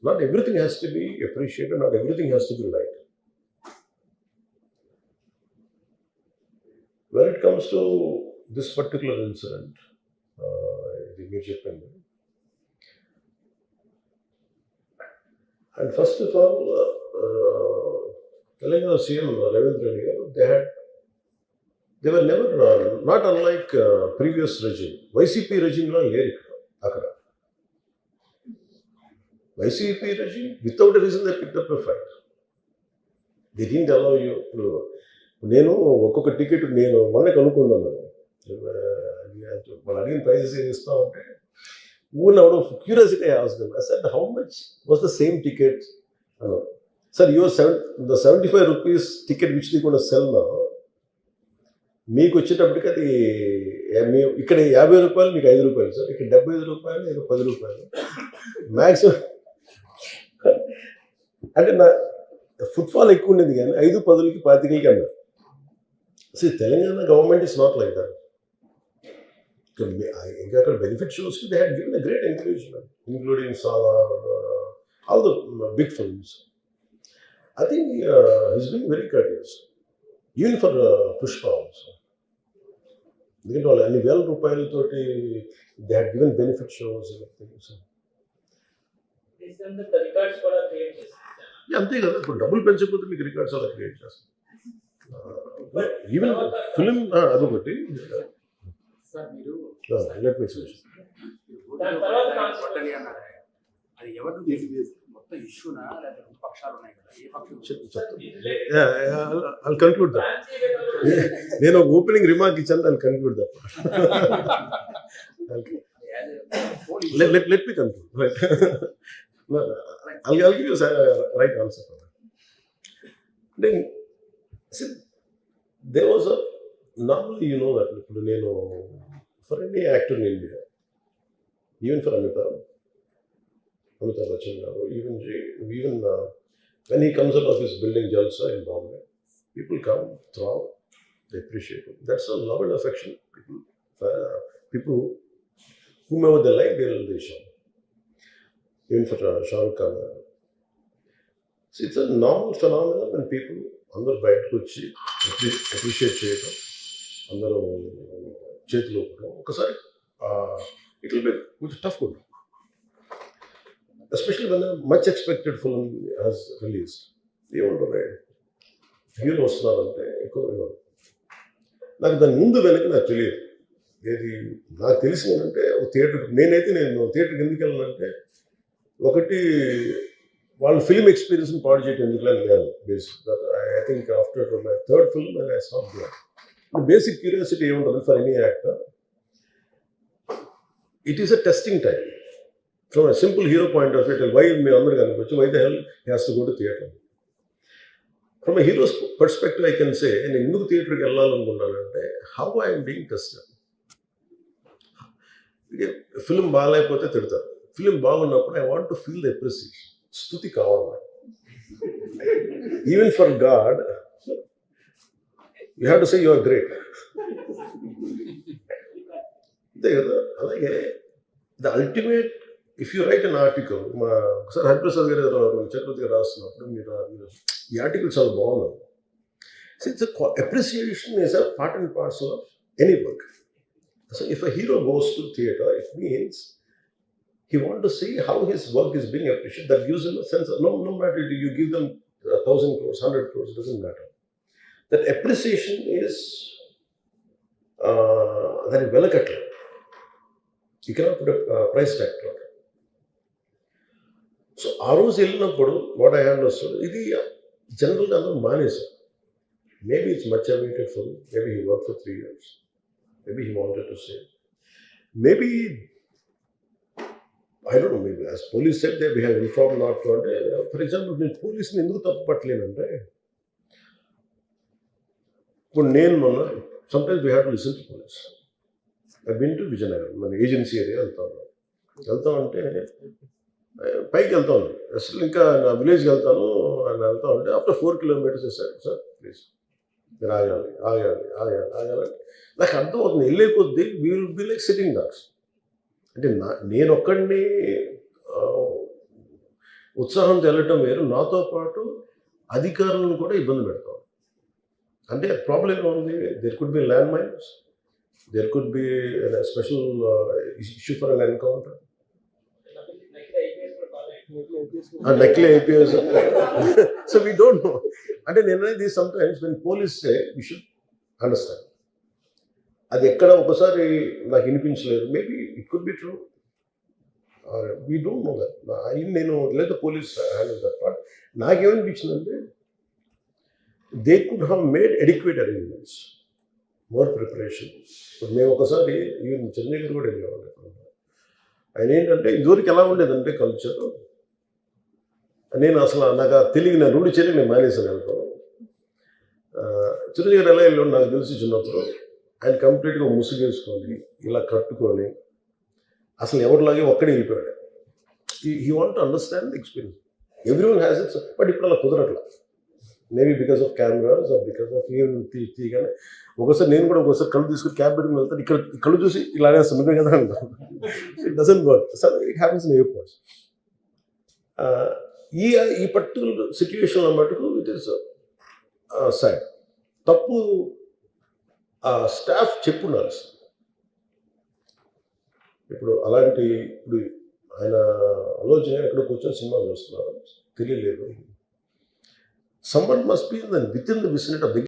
Not everything has to be appreciated, not everything has to be liked. When it comes to this particular incident, మీరు చెప్పింది, and first of all, Telangana CM Ravindra Reddy garu, they were never, not unlike previous regime. YCP regime lo leru akkada. YCP regime, without a reason, they picked up a fight. They didn't allow you. నేను ఒక్కొక్క ticket నేను మొన్న కనుక్కున్నాను, వాళ్ళు అడిగిన prices ఏమి ఇస్తా ఉంటే ఊన్ out of curiosity I asked them. I said how much was the same ticket అన్నారు. Sir your the 75 rupees ticket which the కూడా సెల్ నా, మీకు వచ్చేటప్పటికి అది ఇక్కడ 50 రూపాయలు, మీకు 5 రూపాయలు సార్, ఇక్కడ 75 రూపాయలు, ఇక్కడ 10 రూపాయలు మ్యాక్సిమం. అంటే నా ఫుట్ఫాల్ ఎక్కువ ఉండేది కానీ 5, 10కి 25కి అన్నారు. See, Telangana government is not like that. ఇంకా అక్కడ బెనిఫిట్ షోస్కి they had given a great encouragement, including Salar, all the big films. I think he's been very courteous, even for Pushpa also. ఎందుకంటే వాళ్ళు అన్ని వేల రూపాయలతోటి they had given benefit shows. అంతే కదా, ఇప్పుడు డబ్బులు పెంచకపోతే మీకు రికార్డ్స్ అలా క్రియేట్ చేస్తారు. ఈవెన్ ఫిలిం అదొకటి. I'll conclude that. నేను ఓపెనింగ్ రిమార్క్ ఇచ్చాను, I'll conclude that. Let me conclude. Right. I'll give you a right answer for that. Then, see, there was a, normally you know that for any actor in India, even for Amitabh Bachchan, even when he comes out of his building Jalsa in Bombay, people come, throw, they appreciate him. That's a love and affection. People whomever they like, they show. Even for Shah Rukh Khan. So it's a normal phenomenon when people అందరూ బయటకు వచ్చి appreciate చేయడం, అందరూ చేతిలో ఒకసారి it will be కొంచెం tough కూడా, especially when much expected film has released. ఏముంటుంది, హీరో వస్తున్నారంటే ఎక్కువ నాకు దాని ముందు వెనక నాకు తెలియదు. ఏది నాకు తెలిసిందంటే థియేటర్కి నేను థియేటర్కి ఎందుకు వెళ్ళానంటే, ఒకటి వాళ్ళు ఫిల్మ్ ఎక్స్పీరియన్స్ని పాడు చేయడం ఎందుకు అని నేను basic. I think after my third film, when I stopped there. The basic curiosity even for any actor, it is a testing time. From a simple hero point of view, why the hell he has to go to theatre? From a hero's perspective, I can say, in a theatre, how I am being tested. Film బాగాలేకపోతే తిడతారు, film బాగున్నప్పుడు I want to feel the appreciation. స్తుతి కావాలి. Even for God, you have to say you are great. The ultimate, if you write an article, sir Hariprasad garu Chakravarti garu రాస్తున్నప్పుడు మీరు ఈ article చాలా బాగుంది. So it's appreciation is a part and parcel of any work. So if a hero goes to theatre, it means he wants to see how his work is being appreciated. That gives him a sense of, no matter you give them 1,000 crores, 100 crores, it doesn't matter. That appreciation is that is velakatla. You cannot put a price tag to it. So Aruz Ellinappudu, what I understood, idi generally andaru manesaru. Maybe it's much awaited for him. Maybe he worked for 3 years. Maybe he wanted to save. Maybe, I don't know, maybe as police said that we have informed not to. For example, the police ni enduku tappu pattalendante, sometimes we have to listen to police. I've been to Vijayanagaram, మన agency area వెళ్తా ఉంటే పైకి వెళ్తా ఉంది, అసలు ఇంకా నా విలేజ్కి వెళ్తాను అని వెళ్తా ఉంటే ఆఫ్టర్ 4 kilometers సార్ ప్లీజ్ మీరు ఆగాలి. నాకు అర్థం అవుతుంది, వెళ్ళే కొద్దీ we will be like sitting dogs. అంటే నేను ఒక్కడిని ఉత్సాహంతో వెళ్ళటం వేరు, నాతో పాటు అధికారులను కూడా ఇబ్బంది పెడతాం. అంటే ప్రాబ్లం ఏముంది, there could be landmines, there could be special issue for an encounter, నకిలీ IPS. So we don't know. అంటే నేను అనేది sometimes when police say we should understand. అది ఎక్కడ ఒకసారి నాకు వినిపించలేదు, maybe it could be true, we don't know that. నేను లేదా పోలీస్ హ్యాండిల్ దట్ పార్ట్. నాకేమనిపించిందంటే they could have made adequate arrangements, more preparation. ఇప్పుడు మేము ఒకసారి ఈవెన్ చెన్నై గారు కూడా వెళ్ళేవాళ్ళు. ఆయన ఏంటంటే ఇదివరకు ఎలా ఉండేదంటే కల్చర్, నేను అసలు నాకు తెలియని నా రూఢి చేరి నేను మానేసాను వెళ్తాను. చిరంజీవి గారు ఎలా వెళ్ళాడు నాకు తెలిసి చిన్నప్పుడు, ఆయన కంప్లీట్గా ముసుగేసుకొని ఇలా కట్టుకొని అసలు ఎవరిలాగే ఒక్కడే వెళ్ళిపోయాడు. He want to understand the experience. Every one has its, but ఇప్పుడు అలా కుదరట్లా. Maybe because of cameras or because of తీయగానే ఒకసారి నేను కూడా ఒకసారి కళ్ళు తీసుకుని క్యాబ్ పెట్టుకుని వెళ్తాను, ఇక్కడ కళ్ళు చూసి ఇలానే సున్నమే కదా అంటాను. It doesn't work. So it happens in airports. ఈ పర్టికులర్ సిచ్యువేషన్లో మటుకు ఇట్ ఈస్ సాడ్. తప్పు స్టాఫ్ చెప్పున్నారు. ఇప్పుడు అలాంటి, ఇప్పుడు ఆయన ఆలోచన ఎక్కడ కూర్చొని సినిమా చూస్తున్నారు తెలియలేదు. Someone must be with in the vicinity of